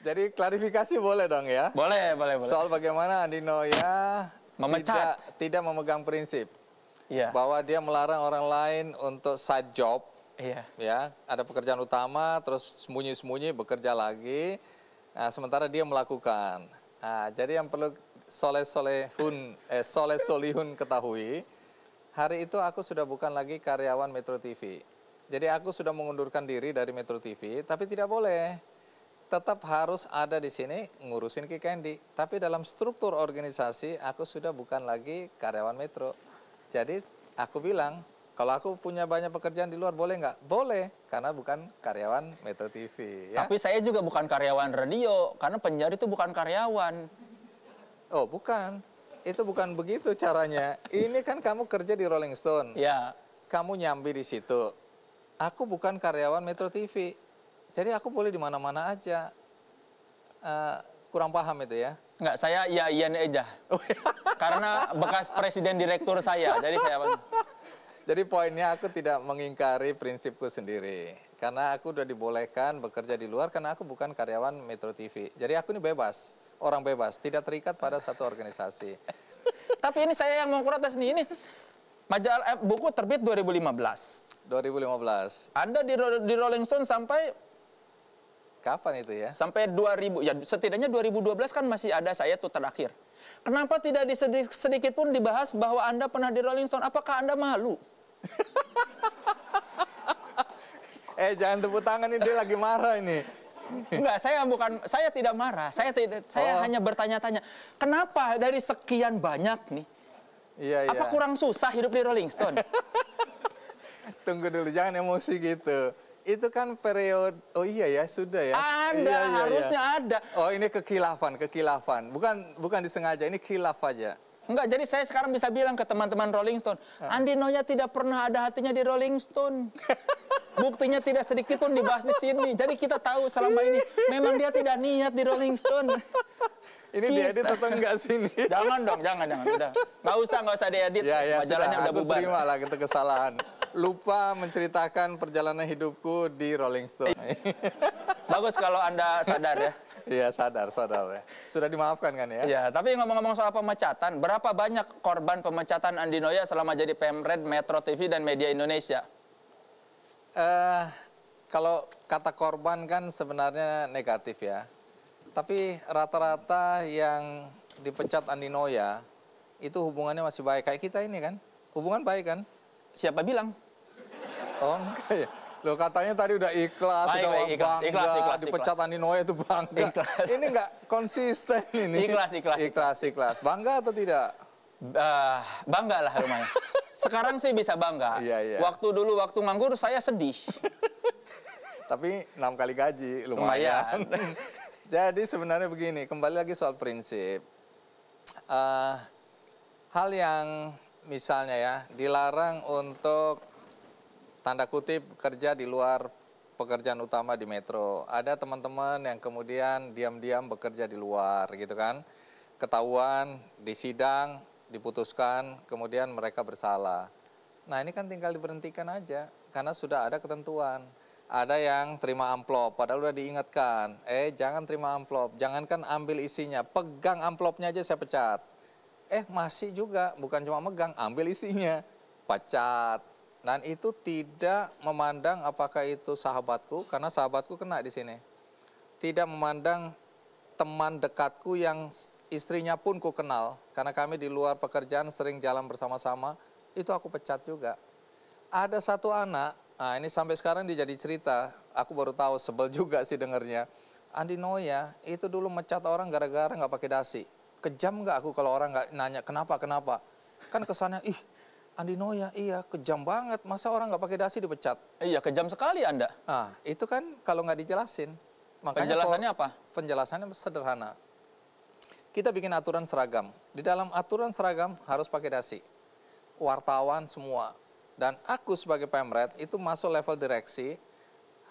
Jadi klarifikasi boleh dong ya? Boleh. Soal bagaimana Andi Noya Memecat. tidak memegang prinsip. Iya. Bahwa dia melarang orang lain untuk side job. Iya. Ya, ada pekerjaan utama, terus sembunyi-sembunyi bekerja lagi. Nah, sementara dia melakukan. Nah, jadi yang perlu Soleh Solihun ketahui, hari itu aku sudah bukan lagi karyawan Metro TV. Jadi aku sudah mengundurkan diri dari Metro TV, tapi tidak boleh. Tetap harus ada di sini ngurusin Ki Candy. Tapi dalam struktur organisasi, aku sudah bukan lagi karyawan Metro. Jadi aku bilang, kalau aku punya banyak pekerjaan di luar, boleh nggak? Boleh, karena bukan karyawan Metro TV. Ya? Tapi saya juga bukan karyawan radio, karena penyiar itu bukan karyawan. Oh, bukan. Itu bukan begitu caranya. Ini kan kamu kerja di Rolling Stone. Ya. Kamu nyambi di situ. Aku bukan karyawan Metro TV. Jadi aku boleh di mana-mana aja. Kurang paham itu ya? Enggak, saya iya-iyan aja. Karena bekas presiden direktur saya. Jadi poinnya aku tidak mengingkari prinsipku sendiri. Karena aku udah dibolehkan bekerja di luar karena aku bukan karyawan Metro TV. Jadi aku ini bebas, orang bebas, tidak terikat pada satu organisasi. Tapi ini saya yang mau protes nih. Ini majalah buku terbit 2015. 2015. Anda di Rolling Stone sampai kapan itu ya? Sampai 2000, ya setidaknya 2012 kan masih ada saya tuh terakhir. Kenapa tidak sedikit pun dibahas bahwa Anda pernah di Rolling Stone? Apakah Anda malu? Jangan tepuk tangan ini, dia lagi marah ini. Enggak, saya tidak marah. Saya hanya bertanya-tanya. Kenapa dari sekian banyak nih? Iya. Apa kurang susah hidup di Rolling Stone? Tunggu dulu, jangan emosi gitu. Itu kan periode, oh iya ya, sudah ya. Ada, harusnya ada. Oh ini kekhilafan. Bukan disengaja, ini khilaf aja. Enggak, jadi saya sekarang bisa bilang ke teman-teman Rolling Stone, Andi Noya tidak pernah ada hatinya di Rolling Stone. Buktinya tidak sedikit pun dibahas di sini. Jadi kita tahu selama ini, memang dia tidak niat di Rolling Stone. Ini diedit atau enggak sini? Jangan dong, jangan. Udah. Nggak usah diedit. Majalahnya udah bubar. Aku terima lah itu kesalahan. Lupa menceritakan perjalanan hidupku di Rolling Stone. Bagus kalau Anda sadar ya. Iya, sadar ya. Sudah dimaafkan kan ya? Iya, tapi ngomong-ngomong soal pemecatan, berapa banyak korban pemecatan Andi Noya selama jadi Pemred, Metro TV, dan Media Indonesia? Kalau kata korban kan sebenarnya negatif ya. Tapi rata-rata yang dipecat Andi Noya, itu hubungannya masih baik. Kayak kita ini kan, hubungan baik kan? Siapa bilang? Oh enggak ya. Loh katanya tadi udah ikhlas, udah bangga, ikhlas. dipecat Andi Noya itu bangga. Ikhlas. Ini nggak konsisten ini. Ikhlas. Bangga atau tidak? Bangga lah lumayan. Sekarang sih bisa bangga. Iya. Waktu nganggur saya sedih. Tapi 6 kali gaji, lumayan. Jadi sebenarnya begini, kembali lagi soal prinsip. Hal yang misalnya ya, dilarang untuk tanda kutip kerja di luar pekerjaan utama di Metro. Ada teman-teman yang kemudian diam-diam bekerja di luar gitu kan. Ketahuan, disidang, diputuskan, kemudian mereka bersalah. Nah ini kan tinggal diberhentikan aja, karena sudah ada ketentuan. Ada yang terima amplop, padahal udah diingatkan. Jangan terima amplop, jangankan ambil isinya, pegang amplopnya aja saya pecat. Masih juga, bukan cuma megang, ambil isinya, pecat. Dan itu tidak memandang apakah itu sahabatku, karena sahabatku kena di sini. Tidak memandang teman dekatku yang istrinya pun ku kenal, karena kami di luar pekerjaan sering jalan bersama-sama, itu aku pecat juga. Ada satu anak, nah ini sampai sekarang dia jadi cerita, aku baru tahu, sebel juga sih dengernya. Andi Noya itu dulu mecat orang gara-gara nggak pakai dasi. Kejam nggak aku kalau orang nggak nanya kenapa? Kan kesannya, Andi Noya, iya kejam banget, masa orang nggak pakai dasi dipecat? Iya, kejam sekali Anda. Nah, itu kan kalau nggak dijelasin. Makanya penjelasannya apa? Penjelasannya sederhana. Kita bikin aturan seragam. Di dalam aturan seragam harus pakai dasi. Wartawan semua. Dan aku sebagai Pemred itu masuk level direksi,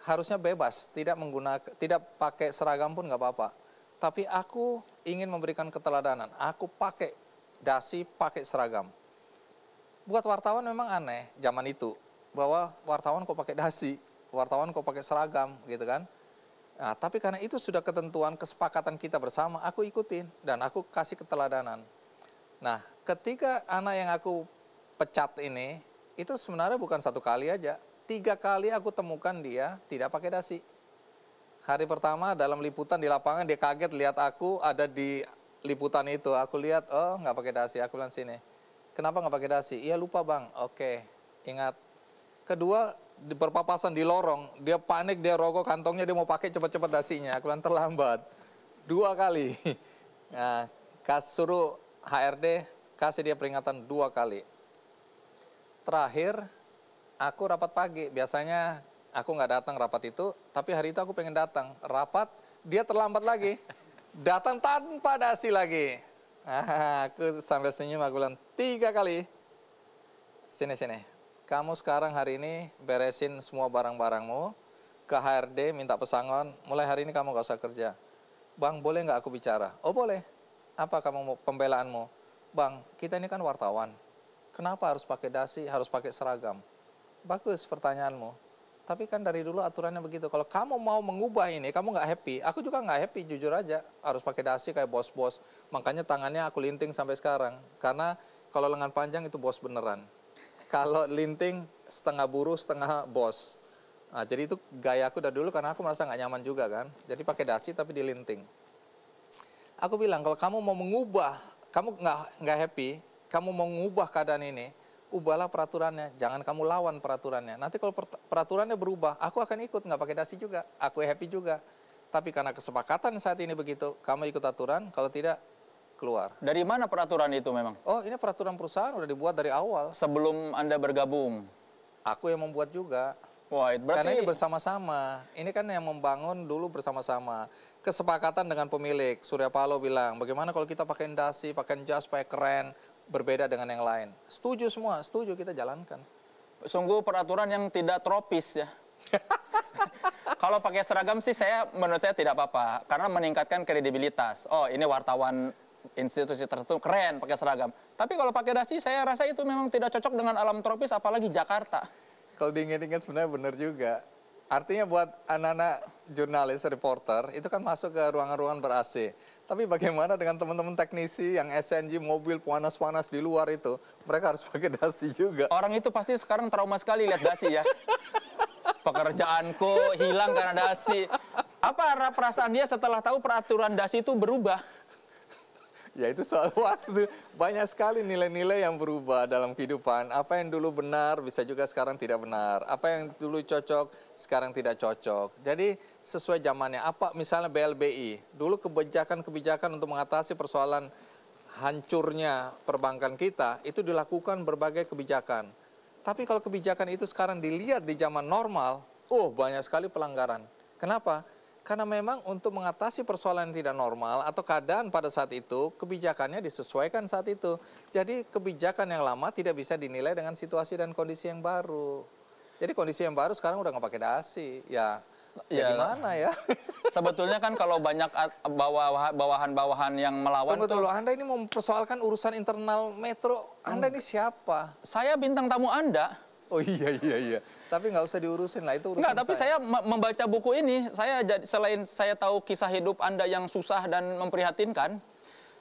harusnya bebas, tidak pakai seragam pun nggak apa-apa. Tapi aku ingin memberikan keteladanan. Aku pakai dasi, pakai seragam. Buat wartawan memang aneh zaman itu, bahwa wartawan kok pakai dasi, wartawan kok pakai seragam gitu kan. Nah, tapi karena itu sudah ketentuan kesepakatan kita bersama, aku ikutin dan aku kasih keteladanan. Nah, ketika anak yang aku pecat ini, itu sebenarnya bukan 1 kali aja. 3 kali aku temukan dia tidak pakai dasi. Hari pertama dalam liputan di lapangan, dia kaget lihat aku ada di liputan itu. Aku lihat, oh nggak pakai dasi. Aku bilang sini, kenapa nggak pakai dasi? Iya lupa bang. Oke, ingat. Kedua, di berpapasan di lorong, dia panik, dia rokok kantongnya, dia mau pakai cepat-cepat dasinya. Aku bilang terlambat. 2 kali. Nah, suruh HRD kasih dia peringatan 2 kali. Terakhir, aku rapat pagi. Biasanya aku nggak datang rapat itu, tapi hari itu aku pengen datang. Rapat, dia terlambat lagi. Datang tanpa dasi lagi. Aku sambil senyum, aku bilang 3 kali. Sini. Kamu sekarang hari ini beresin semua barang-barangmu, ke HRD minta pesangon, mulai hari ini kamu gak usah kerja. Bang, boleh nggak aku bicara? Oh boleh. Apa kamu pembelaanmu? Bang, kita ini kan wartawan. Kenapa harus pakai dasi, harus pakai seragam? Bagus pertanyaanmu. Tapi kan dari dulu aturannya begitu. Kalau kamu mau mengubah ini, kamu nggak happy. Aku juga nggak happy, jujur aja. Harus pakai dasi kayak bos-bos. Makanya tangannya aku linting sampai sekarang. Karena kalau lengan panjang itu bos beneran. Kalau linting setengah buruh, setengah bos. Nah, jadi itu gaya aku dari dulu karena aku merasa nggak nyaman juga kan. Jadi pakai dasi tapi dilinting. Aku bilang kalau kamu mau mengubah, kamu nggak happy, kamu mau mengubah keadaan ini, ubahlah peraturannya. Jangan kamu lawan peraturannya. Nanti kalau peraturannya berubah, aku akan ikut nggak pakai dasi juga. Aku happy juga. Tapi karena kesepakatan saat ini begitu, kamu ikut aturan. Kalau tidak, keluar. Dari mana peraturan itu memang? Oh, ini peraturan perusahaan udah dibuat dari awal. Sebelum Anda bergabung? Aku yang membuat juga. Wah, berarti... Karena ini bersama-sama. Ini kan yang membangun dulu bersama-sama. Kesepakatan dengan pemilik. Surya Paloh bilang, bagaimana kalau kita pakai dasi, pakai jas, pakai keren, berbeda dengan yang lain. Setuju semua, setuju kita jalankan. Sungguh peraturan yang tidak tropis ya. Kalau pakai seragam sih menurut saya tidak apa-apa. Karena meningkatkan kredibilitas. Oh, ini wartawan institusi tertentu keren pakai seragam. Tapi kalau pakai dasi saya rasa itu memang tidak cocok dengan alam tropis apalagi Jakarta. Kalau diingat-ingat sebenarnya benar juga. Artinya buat anak-anak jurnalis, reporter itu kan masuk ke ruangan-ruangan ber-AC. Tapi bagaimana dengan teman-teman teknisi yang SNG mobil panas-panas di luar itu, mereka harus pakai dasi juga. Orang itu pasti sekarang trauma sekali lihat dasi ya. Pekerjaanku hilang karena dasi. Apa perasaan dia setelah tahu peraturan dasi itu berubah? Ya itu soal waktu. Banyak sekali nilai-nilai yang berubah dalam kehidupan. Apa yang dulu benar bisa juga sekarang tidak benar. Apa yang dulu cocok sekarang tidak cocok. Jadi sesuai zamannya. Apa misalnya BLBI. Dulu kebijakan-kebijakan untuk mengatasi persoalan hancurnya perbankan kita itu dilakukan berbagai kebijakan. Tapi kalau kebijakan itu sekarang dilihat di zaman normal, banyak sekali pelanggaran. Kenapa? Karena memang untuk mengatasi persoalan yang tidak normal atau keadaan pada saat itu, kebijakannya disesuaikan saat itu. Jadi kebijakan yang lama tidak bisa dinilai dengan situasi dan kondisi yang baru. Jadi kondisi yang baru sekarang udah nggak pakai dasi. Ya gimana ya? Sebetulnya kan kalau banyak bawahan-bawahan yang melawan... Tunggu, Anda ini mau mempersoalkan urusan internal Metro. Anda ini siapa? Saya bintang tamu Anda. Oh iya. Tapi nggak usah diurusin lah, itu urusan Enggak, tapi saya membaca buku ini, selain saya tahu kisah hidup Anda yang susah dan memprihatinkan,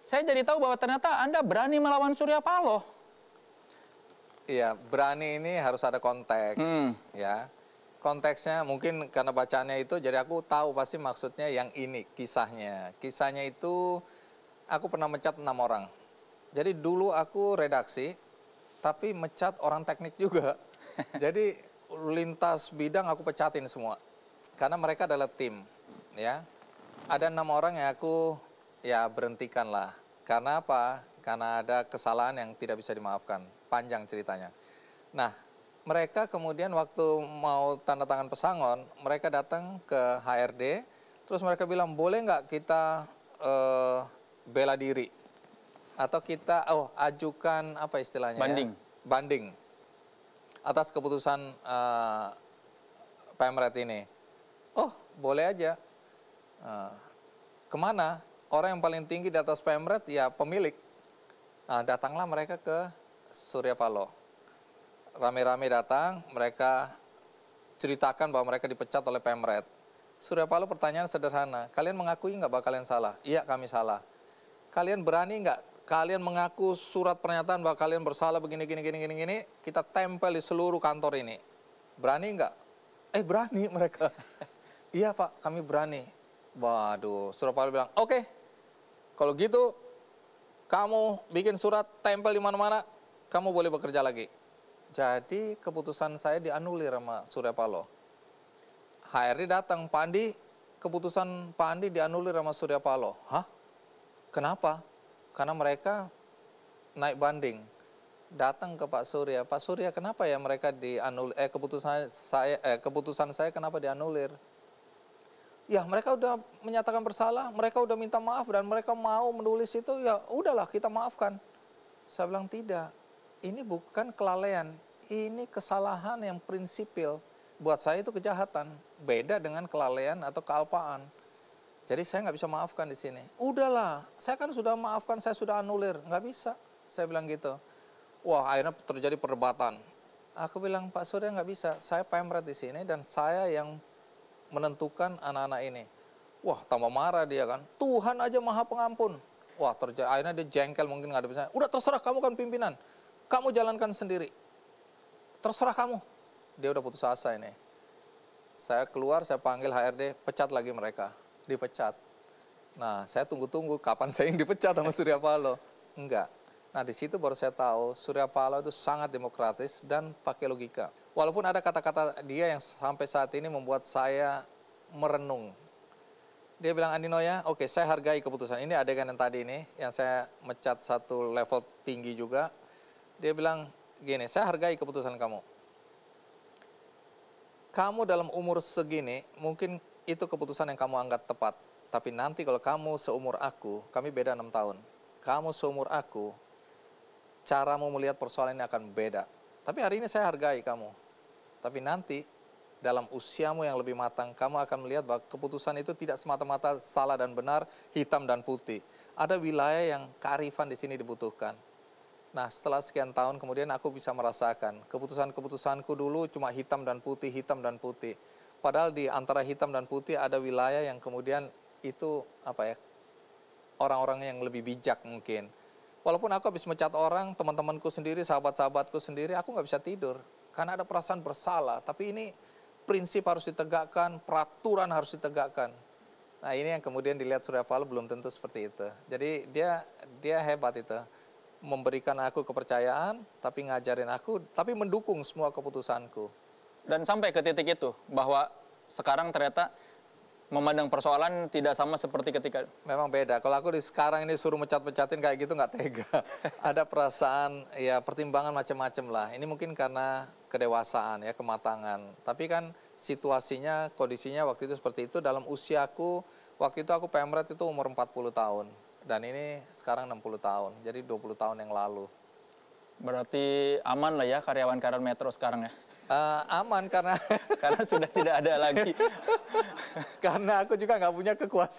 saya jadi tahu bahwa ternyata Anda berani melawan Surya Paloh. Iya, berani ini harus ada konteks, ya. Konteksnya mungkin karena bacaannya itu, jadi aku tahu pasti maksudnya yang ini, kisahnya. Kisahnya itu, aku pernah mencat 6 orang. Jadi dulu aku redaksi, tapi mencat orang teknik juga. Jadi lintas bidang aku pecatin semua. Karena mereka adalah tim, ya. Ada 6 orang yang aku berhentikan lah. Karena apa? Karena ada kesalahan yang tidak bisa dimaafkan. Panjang ceritanya. Nah, mereka kemudian waktu mau tanda tangan pesangon, mereka datang ke HRD, terus mereka bilang, boleh nggak kita bela diri? Atau kita ajukan apa istilahnya? Banding atas keputusan Pemret ini. Oh, boleh aja. Kemana? Orang yang paling tinggi di atas Pemret ya pemilik. Nah, datanglah mereka ke Surya Paloh. Rame-rame datang, mereka ceritakan bahwa mereka dipecat oleh Pemret. Surya Paloh pertanyaan sederhana, kalian mengakui nggak bahwa kalian salah? Iya, kami salah. Kalian berani nggak kalian mengaku surat pernyataan bahwa kalian bersalah begini, kita tempel di seluruh kantor ini. Berani nggak? Berani mereka. Iya Pak, kami berani. Waduh, Surya Paloh bilang, oke, kalau gitu kamu bikin surat tempel di mana-mana, kamu boleh bekerja lagi. Jadi keputusan saya dianulir sama Surya Paloh. HRD datang, Pak Andi, keputusan Pak Andi dianulir sama Surya Paloh. Hah? Kenapa? Karena mereka naik banding. Datang ke Pak Surya, kenapa ya mereka dianulir? Keputusan saya kenapa dianulir? Ya mereka udah menyatakan bersalah, mereka udah minta maaf dan mereka mau menulis itu, ya udahlah kita maafkan. Saya bilang tidak, ini bukan kelalaian, ini kesalahan yang prinsipil. Buat saya itu kejahatan, beda dengan kelalaian atau kealpaan. Jadi saya nggak bisa maafkan di sini. Udahlah, saya kan sudah maafkan, saya sudah anulir, nggak bisa. Saya bilang gitu. Wah, akhirnya terjadi perdebatan. Aku bilang, Pak Surya nggak bisa, saya Pemret di sini dan saya yang menentukan anak-anak ini. Wah, tambah marah dia kan. Tuhan aja Maha Pengampun. Wah, akhirnya dia jengkel mungkin nggak ada bisa. Udah terserah, kamu kan pimpinan. Kamu jalankan sendiri. Terserah kamu. Dia udah putus asa ini. Saya keluar, saya panggil HRD, pecat lagi mereka. Dipecat. Nah, saya tunggu-tunggu kapan saya yang dipecat sama Surya Paloh. Enggak. Nah, di situ baru saya tahu Surya Paloh itu sangat demokratis dan pakai logika. Walaupun ada kata-kata dia yang sampai saat ini membuat saya merenung. Dia bilang, Andi Noya, oke, saya hargai keputusan. Ini adegan yang tadi ini, yang saya mecat satu level tinggi juga. Dia bilang, gini, saya hargai keputusan kamu. Kamu dalam umur segini, mungkin itu keputusan yang kamu anggap tepat. Tapi nanti kalau kamu seumur aku, kami beda 6 tahun. Kamu seumur aku, caramu melihat persoalan ini akan beda. Tapi hari ini saya hargai kamu. Tapi nanti dalam usiamu yang lebih matang, kamu akan melihat bahwa keputusan itu tidak semata-mata salah dan benar, hitam dan putih. Ada wilayah yang kearifan di sini dibutuhkan. Nah, setelah sekian tahun kemudian aku bisa merasakan keputusan-keputusanku dulu cuma hitam dan putih, hitam dan putih. Padahal di antara hitam dan putih ada wilayah yang kemudian itu orang-orang yang lebih bijak mungkin. Walaupun aku habis mencat orang, teman-temanku sendiri, sahabat-sahabatku sendiri, aku nggak bisa tidur. Karena ada perasaan bersalah. Tapi ini prinsip harus ditegakkan, peraturan harus ditegakkan. Nah, ini yang kemudian dilihat Surya Paloh belum tentu seperti itu. Jadi dia hebat itu. Memberikan aku kepercayaan, tapi ngajarin aku, tapi mendukung semua keputusanku. Dan sampai ke titik itu, bahwa sekarang ternyata memandang persoalan tidak sama seperti ketika... Memang beda. Kalau aku di sekarang ini suruh mecat-mecatin kayak gitu nggak tega. Ada perasaan, ya pertimbangan macam-macam lah. Ini mungkin karena kedewasaan, ya kematangan. Tapi kan situasinya, kondisinya waktu itu seperti itu. Dalam usiaku, waktu itu aku Pemret itu umur 40 tahun. Dan ini sekarang 60 tahun, jadi 20 tahun yang lalu. Berarti aman lah ya karyawan-karyawan Metro sekarang ya? Aman karena... Karena sudah tidak ada lagi. Karena aku juga nggak punya kekuasaan.